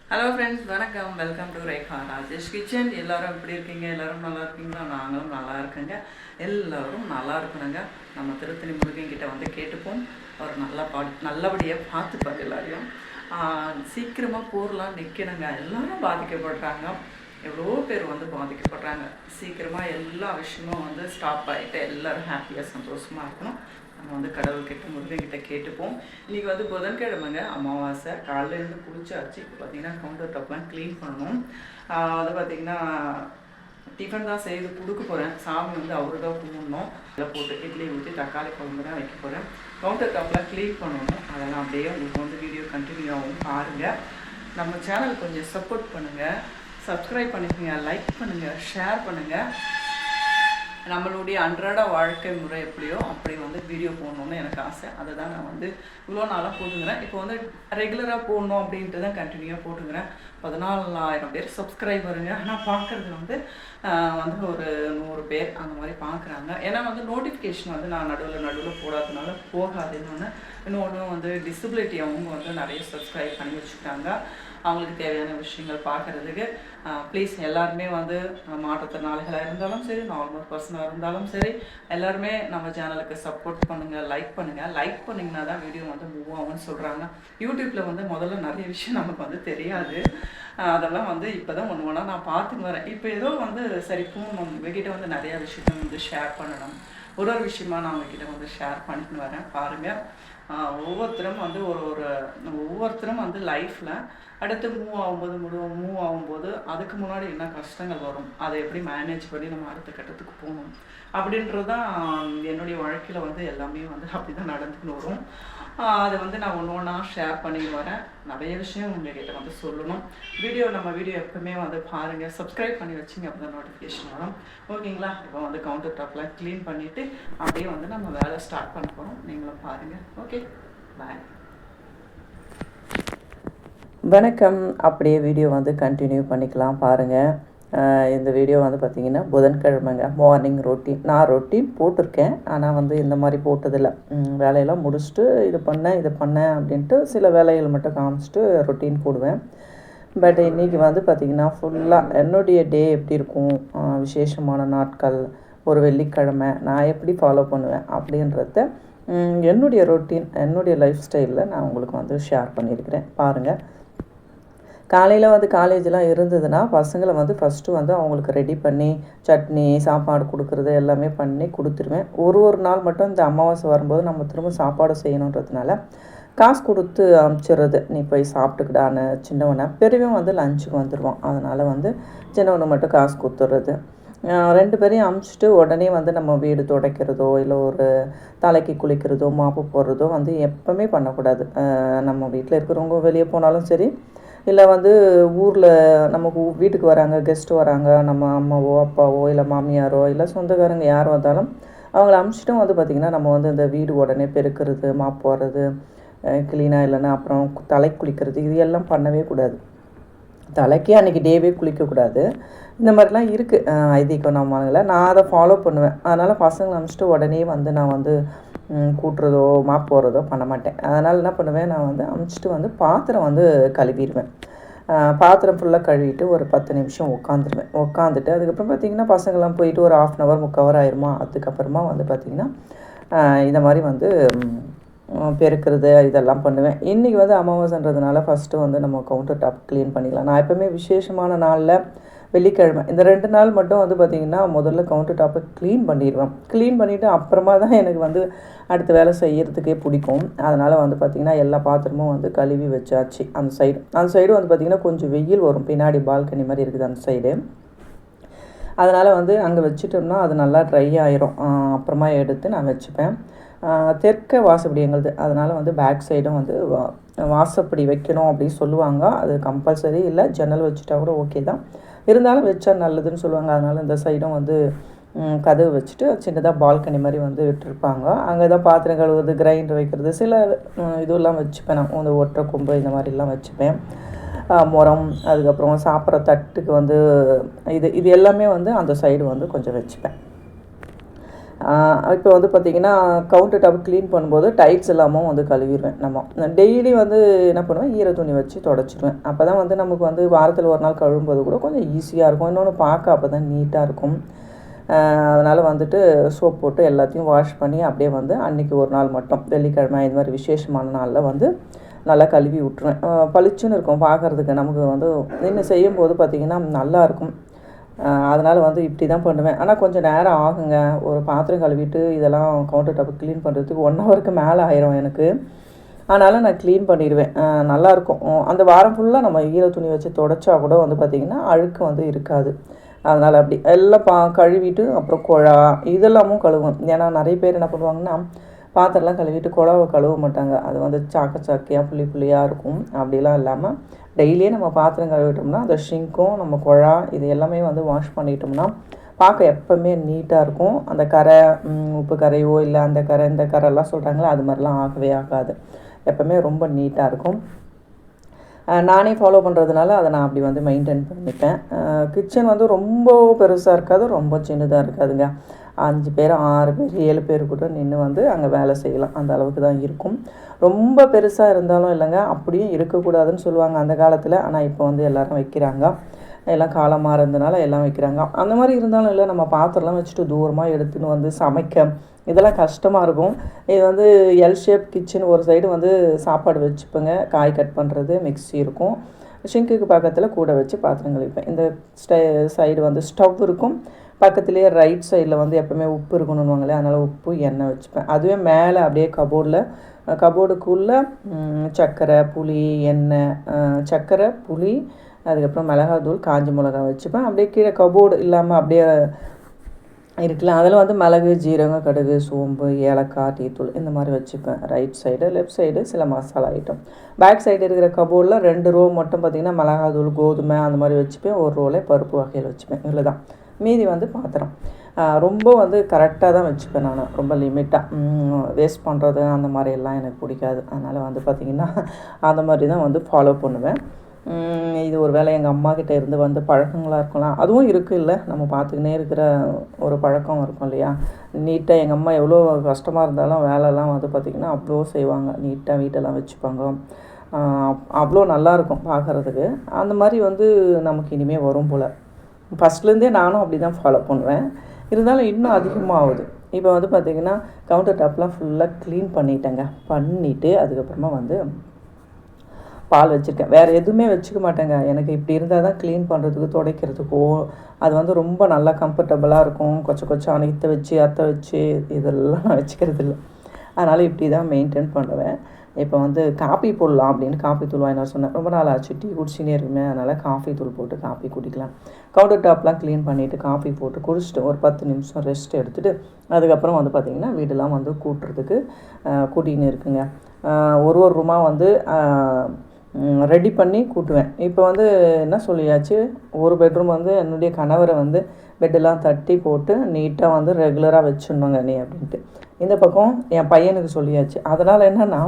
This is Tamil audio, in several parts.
ஹலோ ஃப்ரெண்ட்ஸ், வணக்கம். Welcome to Rekha Rajesh kitchen. எல்லோரும் எப்படி இருக்கீங்க? எல்லோரும் நல்லா இருக்கீங்களா? நாங்களும் நல்லா இருக்கேங்க. எல்லோரும் நல்லா இருக்கணுங்க. நம்ம திருத்தணி முருகன் கிட்ட வந்து கேட்டுப்போம். அவர் நல்லபடியாக பார்த்துப்பார் எல்லாரையும். சீக்கிரமாக போர்லாம் நிற்கணுங்க. எல்லோரும் பாதிக்கப்படுறாங்க. எவ்வளோ பேர் வந்து பாதிக்கப்படுறாங்க. சீக்கிரமாக எல்லா விஷயமும் வந்து ஸ்டாப் ஆகிட்டு எல்லோரும் ஹாப்பியாக சந்தோஷமாக இருக்கணும். நம்ம வந்து கடவுள்கிட்ட முருகன்கிட்ட கேட்டுப்போம். இன்றைக்கி வந்து புதன்கிழமைங்க, அமாவாசை. காலையிலேருந்து குளிச்சாச்சு. இப்போ பார்த்திங்கன்னா கவுண்டர் டாப்லாம் க்ளீன் பண்ணணும். அது பார்த்திங்கன்னா டிஃபன் தான் செய்து கொடுக்க போகிறேன். சாமி வந்து அவரு தான் கும்பிடணும். அதில் போட்டு இட்லி ஊற்றி தக்காளி குழம்பு தான் வைக்க போகிறேன். கவுண்டர் டாப்லாம் க்ளீன் பண்ணணும். அதெல்லாம் அப்படியே உங்களுக்கு வந்து வீடியோ கண்டினியூ ஆகும் பாருங்கள். நம்ம சேனல் கொஞ்சம் சப்போர்ட் பண்ணுங்கள், சப்ஸ்கிரைப் பண்ணிக்கோங்க, லைக் பண்ணுங்கள், ஷேர் பண்ணுங்கள். நம்மளுடைய அன்றாட வாழ்க்கை முறை எப்படியோ அப்படி வந்து வீடியோ போடணுன்னு எனக்கு ஆசை. அதை தான் நான் வந்து இவ்வளோ நாளாக போட்டுங்கிறேன். இப்போ வந்து ரெகுலராக போடணும் அப்படின்ட்டு தான் கண்டினியூவாக போட்டுக்கிறேன். 14,000 பேர் சப்ஸ்கிரைபருங்க. ஆனால் பார்க்குறது வந்து ஒரு 100 பேர் அந்த மாதிரி பார்க்குறாங்க. ஏன்னா வந்து நோட்டிஃபிகேஷன் வந்து நான் நடுவில் போடாததுனால போகாதுன்னு. இன்னொன்று வந்து டிசபிலிட்டி அவங்க வந்து நிறைய சப்ஸ்கிரைப் பண்ணி வச்சுக்கிறாங்க. அவங்களுக்கு தேவையான விஷயங்கள் பார்க்குறதுக்கு ப்ளீஸ் எல்லாருமே வந்து மாற்றுத்திறனாளிகளாக இருந்தாலும் சரி, நார்மல் பர்சனாக இருந்தாலும் சரி, எல்லாருமே நம்ம சேனலுக்கு சப்போர்ட் பண்ணுங்கள், லைக் பண்ணுங்கள். லைக் பண்ணிங்கன்னா தான் வீடியோ வந்து மூவ் ஆகும்னு சொல்கிறாங்க. யூடியூப்பில் வந்து முதல்ல நிறைய விஷயம் நமக்கு வந்து தெரியாது. அதெல்லாம் வந்து இப்போ தான் ஒன்று ஒன்றா நான் பார்த்துன்னு வரேன். இப்போ ஏதோ வந்து சரி போகணும், உங்ககிட்ட வந்து நிறையா விஷயத்த வந்து ஷேர் பண்ணணும். ஒரு விஷயமா நான் உங்ககிட்ட வந்து ஷேர் பண்ணிட்டு வரேன் பாருங்கள். ஒவ்வொருத்தரும் வந்து ஒவ்வொருத்தரும் வந்து லைஃப்பில் அடுத்து மூவ் ஆகும்போது அதுக்கு முன்னாடி என்ன கஷ்டங்கள் வரும், அதை எப்படி மேனேஜ் பண்ணி நம்ம அடுத்த கட்டத்துக்கு போகணும் அப்படின்றது தான் என்னுடைய வாழ்க்கையில் வந்து எல்லாமே வந்து அப்படி தான் நடந்துன்னு வரும். அதை வந்து நான் ஒன்று ஒன்றா ஷேர் பண்ணி வரேன். நிறைய விஷயம் உங்கள்கிட்ட வந்து சொல்லணும். நம்ம வீடியோ எப்பவுமே வந்து பாருங்கள், சப்ஸ்கிரைப் பண்ணி வச்சிங்க அப்படி தான் நோட்டிஃபிகேஷன் வரும். ஓகேங்களா? இப்போ வந்து கவுண்டர் டாப்லாம் க்ளீன் பண்ணிவிட்டு அப்படியே வந்து நம்ம வேலை ஸ்டார்ட் பண்ண போகிறோம். நீங்களும் பாருங்கள். ஓகே, பாய். வணக்கம். அப்படியே வீடியோ வந்து கண்டினியூ பண்ணிக்கலாம் பாருங்கள். இந்த வீடியோ வந்து பார்த்திங்கன்னா புதன்கிழமைங்க, மார்னிங் ரொட்டீன். நான் ரொட்டீன் போட்டிருக்கேன், ஆனால் வந்து இந்த மாதிரி போட்டதில்லை. வேலையெல்லாம் முடிச்சுட்டு இது பண்ணேன் அப்படின்ட்டு சில வேலைகள் மட்டும் காமிச்சிட்டு ரொட்டீன் போடுவேன். பட் இன்றைக்கி வந்து பார்த்திங்கன்னா ஃபுல்லாக என்னுடைய டே எப்படி இருக்கும், விசேஷமான நாட்கள், ஒரு வெள்ளிக்கிழமை நான் எப்படி ஃபாலோ பண்ணுவேன் அப்படின்றத என்னுடைய ரொட்டீன், என்னுடைய லைஃப் ஸ்டைலில் நான் உங்களுக்கு வந்து ஷேர் பண்ணியிருக்கிறேன் பாருங்கள். காலையில் வந்து காலேஜெலாம் இருந்ததுன்னா பசங்களை வந்து ஃபஸ்ட்டு வந்து அவங்களுக்கு ரெடி பண்ணி சட்னி சாப்பாடு கொடுக்குறது எல்லாமே பண்ணி கொடுத்துருவேன். ஒரு நாள் மட்டும் இந்த அமாவாசை வரும்போது நம்ம திரும்ப சாப்பாடு செய்யணுன்றதுனால காசு கொடுத்து அனுப்பிச்சிடுறது, நீ போய் சாப்பிட்டுக்கிடான்னு. சின்னவனை பெரியவன் வந்து லஞ்சுக்கு வந்துடுவான், அதனால் வந்து சின்னவனை மட்டும் காசு கொடுத்துட்றது. 2 பேரையும் அமுச்சிட்டு உடனே வந்து நம்ம வீடு துடைக்கிறதோ இல்லை ஒரு தலைக்கு குளிக்கிறதோ மாப்பு போடுறதோ வந்து எப்போவுமே பண்ணக்கூடாது. நம்ம வீட்டில் இருக்கிறவங்க வெளியே போனாலும் சரி, இல்லை வந்து ஊரில் நமக்கு வீட்டுக்கு வராங்க, கெஸ்ட்டு வராங்க, நம்ம அம்மாவோ அப்பாவோ இல்லை மாமியாரோ இல்லை சொந்தக்காரங்க யார் வந்தாலும் அவங்கள அமுச்சிட்டும் வந்து பார்த்திங்கன்னா நம்ம வந்து இந்த வீடு உடனே பெருக்கிறது, மாப் போடுறது, க்ளீனாக இல்லைன்னா அப்புறம் தலைக்கு குளிக்கிறது இது எல்லாம் பண்ணவே கூடாது. தலைக்கே அன்றைக்கி டேவே குளிக்கக்கூடாது. இந்த மாதிரிலாம் இருக்குது ஐதீகம் நம்மள. நான் அதை ஃபாலோ பண்ணுவேன். அதனால் பசங்களை அனுப்பிச்சிட்டு உடனே வந்து நான் வந்து கூட்டுறதோ மாப் போடுறதோ பண்ண மாட்டேன். அதனால் என்ன பண்ணுவேன், நான் வந்து அமுச்சிட்டு வந்து பாத்திரம் வந்து கழுவிடுவேன். பாத்திரம் ஃபுல்லாக கழுவிட்டு ஒரு 10 நிமிஷம் உட்காந்துட்டு அதுக்கப்புறம் பார்த்திங்கன்னா பசங்கள்லாம் போயிட்டு ஒரு 1/2 hour 3/4 hour ஆயிடுமா. அதுக்கப்புறமா வந்து பார்த்திங்கன்னா இந்த மாதிரி வந்து பெருக்கிறது இதெல்லாம் பண்ணுவேன். இன்றைக்கி வந்து அமாவாசைன்றதுனால ஃபஸ்ட்டு வந்து நம்ம கவுண்டர் டாப் க்ளீன் பண்ணிக்கலாம். நான் எப்போவுமே விசேஷமான நாளில் வெள்ளிக்கிழமை இந்த 2 நாள் மட்டும் வந்து பார்த்திங்கன்னா முதல்ல கவுண்டர் டாப்பை க்ளீன் பண்ணிடுவேன். க்ளீன் பண்ணிவிட்டு அப்புறமா தான் எனக்கு வந்து அடுத்த வேலை செய்கிறதுக்கே பிடிக்கும். அதனால் வந்து பார்த்திங்கன்னா எல்லா பாத்திரமும் வந்து கழுவி வச்சாச்சு. அந்த சைடு வந்து பார்த்திங்கன்னா கொஞ்சம் வெயில் வரும், பின்னாடி பால்கனி மாதிரி இருக்குது அந்த சைடு. அதனால் வந்து அங்கே வச்சுட்டோம்னா அது நல்லா ட்ரை ஆயிரும். அப்புறமா எடுத்து நான் வச்சுப்பேன். தெற்க வாசப்படி எங்களுது, அதனால் வந்து பேக் சைடும் வந்து வாசப்படி வைக்கணும் அப்படின்னு சொல்லுவாங்க. அது கம்பல்சரி இல்லை, ஜன்னல் வச்சுட்டா கூட ஓகே தான், இருந்தாலும் வச்சா நல்லதுன்னு சொல்லுவாங்க. அதனால் இந்த சைடும் வந்து கதவு வச்சுட்டு சின்னதாக பால்கனி மாதிரி வந்து விட்டுருப்பாங்க. அங்கே தான் பாத்திரம் கழுவுறது, கிரைண்டர் வைக்கிறது, சில இதெல்லாம் வச்சுப்பேன். நான் இந்த ஒற்றை கொம்பு இந்த மாதிரிலாம் வச்சுப்பேன். முறம், அதுக்கப்புறம் சாப்பிட்ற தட்டுக்கு வந்து இது எல்லாமே வந்து அந்த சைடு வந்து கொஞ்சம் வச்சுப்பேன். இப்போ வந்து பார்த்திங்கன்னா கவுண்டர் டாப் க்ளீன் பண்ணும்போது டைல்ஸ் எல்லாமும் வந்து கழுவிடுவேன். நம்ம டெய்லி வந்து என்ன பண்ணுவேன், ஈர துணி வச்சு தொடச்சிடுவேன். அப்போ தான் வந்து நமக்கு வந்து வாரத்தில் ஒரு நாள் கழுவும்போது கூட கொஞ்சம் ஈஸியாக இருக்கும். இன்னொன்று பார்க்க அப்போ தான் நீட்டாக இருக்கும். அதனால் வந்துட்டு சோப் போட்டு எல்லாத்தையும் வாஷ் பண்ணி அப்படியே வந்து அன்றைக்கி ஒரு நாள் மட்டும் வெள்ளிக்கிழமை இது மாதிரி விசேஷமான நாளில் வந்து நல்லா கழுவி விட்ருவேன். பளிச்சுன்னு இருக்கும் பார்க்குறதுக்கு. நமக்கு வந்து நின்று செய்யும்போது பார்த்திங்கன்னா நல்லாயிருக்கும். அதனால் வந்து இப்படி தான் பண்ணுவேன். ஆனால் கொஞ்சம் நேரம் ஆகுங்க. ஒரு பாத்திரம் கழுவிட்டு இதெல்லாம் கவுண்டர் டாப்பு க்ளீன் பண்ணுறதுக்கு 1 ஹவருக்கு மேலே ஆயிரும் எனக்கு. அதனால் நான் க்ளீன் பண்ணிடுவேன். நல்லாயிருக்கும். அந்த வாரம் ஃபுல்லாக நம்ம ஈர துணி வச்சு தொடச்சா கூட வந்து பார்த்திங்கன்னா அழுக்கு வந்து இருக்காது. அதனால் அப்படி எல்லாம் கழுவிட்டு அப்புறம் குழா இதெல்லாமும் கழுவும். ஏன்னா நிறைய பேர் என்ன பண்ணுவாங்கன்னா பாத்திரம்லாம் கழுவிட்டு குழாவை கழுவ மாட்டாங்க. அது வந்து சாக்கையாக புள்ளியாக இருக்கும். அப்படிலாம் இல்லாமல் டெய்லியே நம்ம பாத்திரம் கழுவிட்டோம்னா அந்த ஷிங்க்கும் நம்ம குழா இது எல்லாமே வந்து வாஷ் பண்ணிட்டோம்னா பார்க்க எப்போவுமே நீட்டாக இருக்கும். அந்த கரை உப்பு கரையோ இல்லை அந்த கரை இந்த கரைலாம் சொல்கிறாங்களே அது மாதிரிலாம் ஆகவே ஆகாது. எப்போவுமே ரொம்ப நீட்டாக இருக்கும். நானே ஃபாலோ பண்ணுறதுனால அதை நான் அப்படி வந்து மெயின்டைன் பண்ணிப்பேன். கிச்சன் வந்து ரொம்ப பெருசாக இருக்காது, ரொம்ப சின்னதாக இருக்காதுங்க. 5 பேர் 6 பேர் 7 பேர் கூட நின்று வந்து அங்கே வேலை செய்யலாம். அந்த அளவுக்கு தான் இருக்கும். ரொம்ப பெருசாக இருந்தாலும் இல்லைங்க, அப்படியும் இருக்கக்கூடாதுன்னு சொல்லுவாங்க அந்த காலத்தில். ஆனால் இப்போ வந்து எல்லோரும் வைக்கிறாங்க. எல்லாம் காலமாக இருந்தனால எல்லாம் வைக்கிறாங்க. அந்த மாதிரி இருந்தாலும் இல்லை, நம்ம பாத்திரம்லாம் வச்சுட்டு தூரமாக எடுத்துன்னு வந்து சமைக்க இதெல்லாம் கஷ்டமாக இருக்கும். இது வந்து எல் ஷேப் கிச்சன். ஒரு சைடு வந்து சாப்பாடு வச்சுப்பேங்க, காய் கட் பண்ணுறது, மிக்ஸி இருக்கும். ஷிங்க்குக்கு பக்கத்தில் கூட வச்சு பாத்திரம் கழுவிப்பேன். இந்த சைடு வந்து ஸ்டவ் இருக்கும். பக்கத்துலேயே ரைட் சைடில் வந்து எப்போவுமே உப்பு இருக்கணும்னுவாங்களே, அதனால் உப்பு எண்ணெய் வச்சுப்பேன். அதுவே மேலே அப்படியே கபோர்டுக்குள்ளே சர்க்கரை புளி எண்ணெய், சர்க்கரை புளி அதுக்கப்புறம் மிளகாத்தூள் காஞ்ச மிளகா வச்சுப்பேன். அப்படியே கீழே கபோர்டு இல்லாமல் அப்படியே இருக்குல்ல, அதில் வந்து மிளகு ஜீரகம் கடுகு சோம்பு ஏலக்காய் டீத்தூள் இந்த மாதிரி வச்சுப்பேன். ரைட் சைடு லெஃப்ட் சைடு சில மசாலா ஐட்டம். பேக் சைடு இருக்கிற கபோர்டில் 2 ரோ மட்டும் பார்த்திங்கன்னா மிளகாத்தூள் கோதுமை அந்த மாதிரி வச்சுப்பேன். ஒரு ரோலே பருப்பு வகையில் வச்சுப்பேன். இவ்வளோ தான். மீதி வந்து பாத்திரம் ரொம்ப வந்து கரெக்டாக தான் வச்சுப்பேன். நான் ரொம்ப லிமிட்டாக வேஸ்ட் பண்ணுறது அந்த மாதிரியெல்லாம் எனக்கு பிடிக்காது. அதனால் வந்து பார்த்திங்கன்னா அந்த மாதிரி தான் வந்து ஃபாலோ பண்ணுவேன். இது ஒரு வேளை எங்கள் அம்மாக்கிட்ட இருந்து வந்து பழக்கங்களாக இருக்கலாம். அதுவும் இருக்குது இல்லை, நம்ம பார்த்துக்கினே இருக்கிற ஒரு பழக்கம் இருக்கும் இல்லையா. நீட்டாக எங்கள் அம்மா எவ்வளோ கஷ்டமாக இருந்தாலும் வேலைலாம் வந்து பார்த்திங்கன்னா அவ்வளோ செய்வாங்க. நீட்டாக வீட்டெல்லாம் வச்சுப்பாங்க. அவ்வளோ நல்லாயிருக்கும் பார்க்குறதுக்கு. அந்த மாதிரி வந்து நமக்கு இனிமேல் வரும் போல். ஃபஸ்ட்லேருந்தே நானும் அப்படி தான் ஃபாலோ பண்ணுவேன். இருந்தாலும் இன்னும் அதிகமாகுது. இப்போ வந்து பார்த்திங்கன்னா கவுண்டர் டாப்லாம் ஃபுல்லாக க்ளீன் பண்ணிவிட்டு அதுக்கப்புறமா வந்து பால் வச்சுருக்கேன். வேறு எதுவுமே வச்சுக்க மாட்டேங்க. எனக்கு இப்படி இருந்தால் தான் க்ளீன் பண்ணுறதுக்கு துடைக்கிறதுக்கோ அது வந்து ரொம்ப நல்லா கம்ஃபர்டபுளாக இருக்கும். கொச்சான அத்தை வச்சு இதெல்லாம் நான் வச்சுக்கிறது இல்லை. அதனால் இப்படி தான் மெயின்டைன் பண்ணுவேன். இப்போ வந்து காஃபி போடலாம் அப்படின்னு காஃபி தூள் வாங்கினா சொன்னேன். ரொம்ப நாள் ஆச்சு டீ குடிச்சினே இருக்குமே, அதனால் காஃபி தூள் போட்டு காஃபி குடிக்கலாம். கவுண்டர் டாப்லாம் க்ளீன் பண்ணிவிட்டு காஃபி போட்டு குடிச்சிட்டு ஒரு 10 நிமிஷம் ரெஸ்ட் எடுத்துகிட்டு அதுக்கப்புறம் வந்து பார்த்திங்கன்னா வீடெல்லாம் வந்து கூட்டுறதுக்கு கூட்டின்னு இருக்குங்க. ஒரு ரூமாக வந்து ரெடி பண்ணி கூட்டுவேன். இப்போ வந்து என்ன சொல்லியாச்சு, ஒரு பெட்ரூம் வந்து என்னுடைய கணவரை வந்து பெட்டெல்லாம் தட்டி போட்டு நீட்டாக வந்து ரெகுலராக வச்சுடணுங்க நீ அப்படின்ட்டு. இந்த பக்கம் என் பையனுக்கு சொல்லியாச்சு. அதனால் என்னென்னா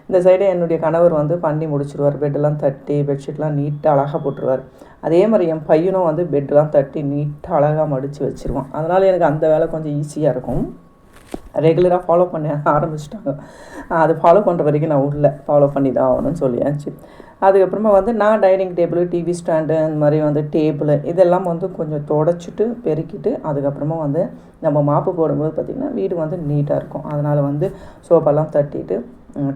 இந்த சைடு என்னுடைய கணவர் வந்து பண்ணி முடிச்சிடுவார். பெட்டெல்லாம் தட்டி பெட்ஷீட்லாம் நீட்டாக அழகாக போட்டுருவார். அதே மாதிரி என் பையனும் வந்து பெட்டெல்லாம் தட்டி நீட்டாக அழகாக மடித்து வச்சுருவான். அதனால் எனக்கு அந்த வேலை கொஞ்சம் ஈஸியாக இருக்கும். ரெகுலராக ஃபாலோ பண்ண ஆரம்பிச்சிட்டாங்க. அது ஃபாலோ பண்ணுற வரைக்கும் நான் ஃபாலோ பண்ணி தான் ஆகணும்னு சொல்லியாச்சு. அதுக்கப்புறமா வந்து நான் டைனிங் டேபிள் டிவி ஸ்டாண்டு அந்த மாதிரி வந்து டேபிள் இதெல்லாம் வந்து கொஞ்சம் தொடச்சிட்டு பெருக்கிட்டு அதுக்கப்புறமா வந்து நம்ம மாப்பு போடும்போது பார்த்திங்கன்னா வீடு வந்து நீட்டாக இருக்கும். அதனால் வந்து சோப்பெல்லாம் தட்டிட்டு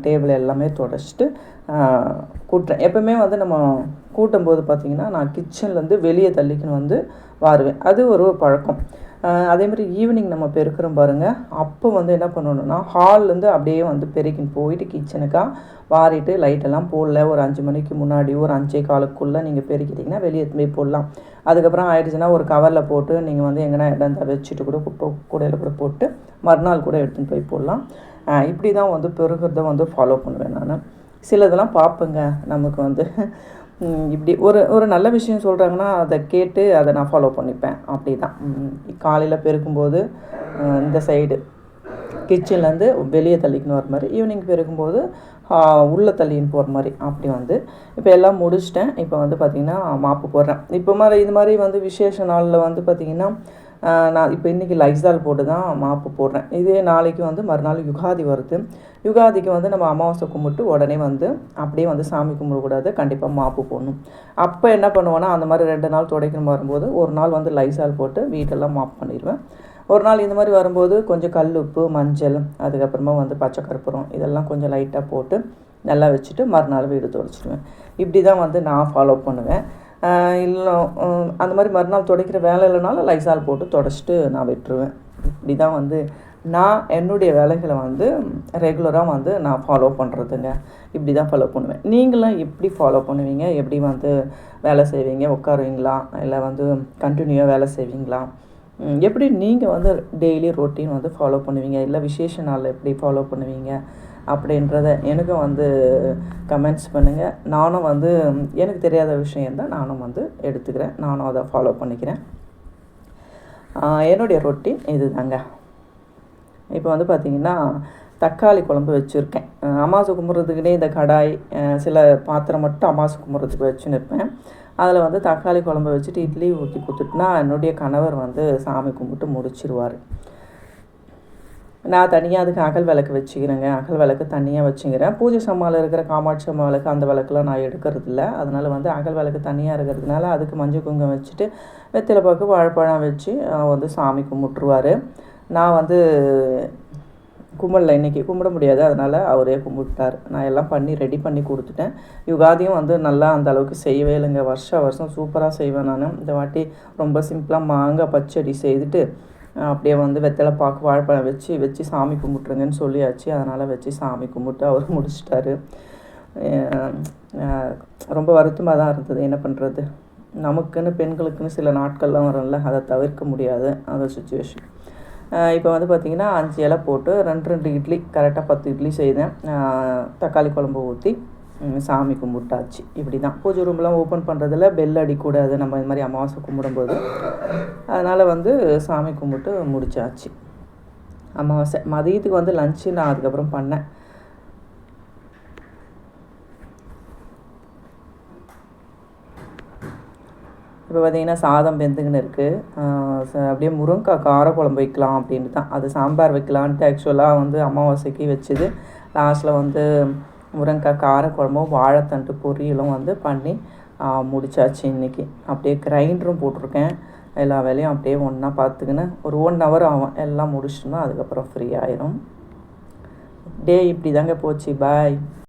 டேபிள் எல்லாமே தொடச்சிட்டு கூட்டுறேன். எப்போவுமே வந்து நம்ம கூட்டும்போது பார்த்திங்கன்னா நான் கிச்சன்லேருந்து வெளியே தள்ளிக்கின்னு வந்து வாருவேன். அது ஒரு பழக்கம். அதேமாதிரி ஈவினிங் நம்ம பெருக்கிறோம் பாருங்கள், அப்போ வந்து என்ன பண்ணணுன்னா ஹால்லேருந்து அப்படியே வந்து பெருக்கின்னு போயிட்டு கிச்சனுக்காக வாரிட்டு லைட்டெல்லாம் போடல ஒரு 5 மணிக்கு முன்னாடி ஒரு 5:15க்குள்ளே நீங்கள் பெருக்கிட்டிங்கன்னா வெளியே போய் போடலாம். அதுக்கப்புறம் ஆயிடுச்சுன்னா ஒரு கவரில் போட்டு நீங்கள் வந்து எங்கன்னா இடம் வச்சுட்டு கூட கூடையில் கூட போட்டு மறுநாள் கூட எடுத்துகிட்டு போய் போடலாம். இப்படி தான் வந்து பெருகிறத வந்து ஃபாலோ பண்ணுவேன் நான். சிலதெல்லாம் பார்ப்பேங்க நமக்கு வந்து இப்படி ஒரு நல்ல விஷயம் சொல்கிறாங்கன்னா அதை கேட்டு அதை நான் ஃபாலோ பண்ணிப்பேன். அப்படி தான் காலையில் பெருக்கும்போது இந்த சைடு கிச்சன்லேருந்து வெளியே தள்ளிக்கின்னு வர மாதிரி, ஈவினிங் பெருக்கும்போது உள்ளே தள்ளின்னு போகிற மாதிரி அப்படி வந்து இப்போ எல்லாம் முடிச்சிட்டேன். இப்போ வந்து பார்த்திங்கன்னா மாப்பு போடுறேன். இப்போ இது மாதிரி வந்து விசேஷ நாளில் வந்து பார்த்திங்கன்னா நான் இப்போ இன்றைக்கி லைசால் போட்டு தான் மாப்பு போடுறேன். இதே நாளைக்கு வந்து மறுநாள் யுகாதி வருது. யுகாதிக்கு வந்து நம்ம அமாவாசை கும்பிட்டு உடனே வந்து அப்படியே வந்து சாமி கும்பிடக்கூடாது, கண்டிப்பாக மாப்பு போடணும். அப்போ என்ன பண்ணுவேன்னா, அந்த மாதிரி 2 நாள் துடைக்கணும் வரும்போது ஒரு நாள் வந்து லைசால் போட்டு வீட்டெல்லாம் மாப் பண்ணிடுவேன். ஒரு நாள் இந்த மாதிரி வரும்போது கொஞ்சம் கல் உப்பு, மஞ்சள், அதுக்கப்புறமா வந்து பச்சை கற்பூரம் இதெல்லாம் கொஞ்சம் லைட்டாக போட்டு நல்லா வச்சுட்டு மறுநாள் வீடு துடைச்சிடுவேன். இப்படி தான் வந்து நான் ஃபாலோ பண்ணுவேன். இல்லை அந்த மாதிரி மறுநாள் துடைக்கிற வேலை இல்லைனாலும் லைசால் போட்டு துடைச்சிட்டு நான் விட்டுருவேன். இப்படி தான் வந்து நான் என்னுடைய வேலைகளை வந்து ரெகுலராக வந்து நான் ஃபாலோ பண்ணுறதுங்க. இப்படி தான் ஃபாலோ பண்ணுவேன். நீங்களும் எப்படி ஃபாலோ பண்ணுவீங்க? எப்படி வந்து வேலை செய்வீங்க? உட்காருவீங்களா? இல்லை வந்து கண்டினியூவாக வேலை செய்வீங்களா? எப்படி நீங்கள் வந்து டெய்லி ரொட்டீன் வந்து ஃபாலோ பண்ணுவீங்க? இல்லை விசேஷ நாளில் எப்படி ஃபாலோ பண்ணுவீங்க அப்படின்றத எனக்கும் வந்து கமெண்ட்ஸ் பண்ணுங்கள். நானும் வந்து எனக்கு தெரியாத விஷயந்தான் நானும் வந்து எடுத்துக்கிறேன். நானும் அதை ஃபாலோ பண்ணிக்கிறேன். என்னுடைய ரொட்டீன் இது தாங்க. இப்போ வந்து பார்த்திங்கன்னா தக்காளி குழம்பு வச்சுருக்கேன். அமாவாசை கும்பிட்றதுக்குனே இந்த கடாய் சில பாத்திரம் மட்டும் அமாவாசை கும்பிட்றதுக்கு வச்சுன்னு இருப்பேன். அதில் வந்து தக்காளி குழம்பு வச்சுட்டு இட்லி ஊற்றி கொடுத்துட்டுனா என்னுடைய கணவர் வந்து சாமி கும்பிட்டு முடிச்சிருவார். நான் தனியாக அதுக்கு அகல் விளக்கு வச்சுக்கிறேங்க. அகல் விளக்கு தனியாக வச்சுக்கிறேன். பூஜை சாமானில் இருக்கிற காமாட்சி அம்மா விளக்கு அந்த விளக்குலாம் நான் எடுக்கிறதில்ல. அதனால் வந்து அகல் விளக்கு தனியாக இருக்கிறதுனால அதுக்கு மஞ்சள் குங்குமம் வச்சுட்டு வெற்றிலை பாக்கு வாழைப்பழம் வச்சு வந்து சாமி கும்பிட்ருவார். நான் வந்து கும்பிடல, இன்றைக்கி கும்பிட முடியாது, அதனால் அவரே கும்பிட்டார். நான் எல்லாம் பண்ணி ரெடி பண்ணி கொடுத்துட்டேன். யுகாதியும் வந்து நல்லா அந்த அளவுக்கு செய்யவே இல்லைங்க. வருஷம் சூப்பராக செய்வேன் நான். இந்த வாட்டி ரொம்ப சிம்பிளாக மாங்காய் பச்சடி செய்துட்டு அப்படியே வந்து வெத்தலை பாக்கு வாழைப்பழம் வச்சு சாமி கும்பிட்ருங்கன்னு சொல்லியாச்சு. அதனால் வச்சு சாமி கும்பிட்டு அவர் முடிச்சிட்டாரு. ரொம்ப வருத்தமாக தான் இருந்தது. என்ன பண்ணுறது, நமக்குன்னு பெண்களுக்குன்னு சில நாட்கள்லாம் வரும்ல, அதை தவிர்க்க முடியாது அந்த சுச்சுவேஷன். இப்போ வந்து பார்த்திங்கன்னா 5 இலை போட்டு 2 இட்லி கரெக்டாக 10 இட்லி செய்தேன். தக்காளி குழம்பு ஊற்றி சாமி கும்பிட்டாச்சு. இப்படி தான் பூஜை ரூம்லாம் ஓப்பன் பண்ணுறதில்ல, பெல் அடிக்கூடாது நம்ம இது மாதிரி அமாவாசை கும்பிடும்போது. அதனால் வந்து சாமி கும்பிட்டு முடிச்சாச்சு. அமாவாசை மதியத்துக்கு வந்து லஞ்சு நான் அதுக்கப்புறம் பண்ணேன். இப்போ பார்த்திங்கன்னா சாதம் வெந்துக்குன்னு இருக்குது. அப்படியே முருங்கைக்காய் கார குழம்பு வைக்கலாம் அப்படின்ட்டு தான், அது சாம்பார் வைக்கலான்ட்டு ஆக்சுவலாக வந்து அமாவாசைக்கு வச்சுது. லாஸ்ட்டில் வந்து முருங்கைக்காய் கார குழம்பும் வாழைத்தண்டு பொரியலும் வந்து பண்ணி முடிச்சாச்சு இன்றைக்கி. அப்படியே கிரைண்டரும் போட்டிருக்கேன். எல்லா வேலையும் அப்படியே ஒன்றா பார்த்துக்கின்னு ஒரு 1 ஹவர் ஆகும் எல்லாம் முடிச்சிட்டோம்னா அதுக்கப்புறம் ஃப்ரீ ஆயிரும். டே இப்படி தாங்க போச்சு. பாய்.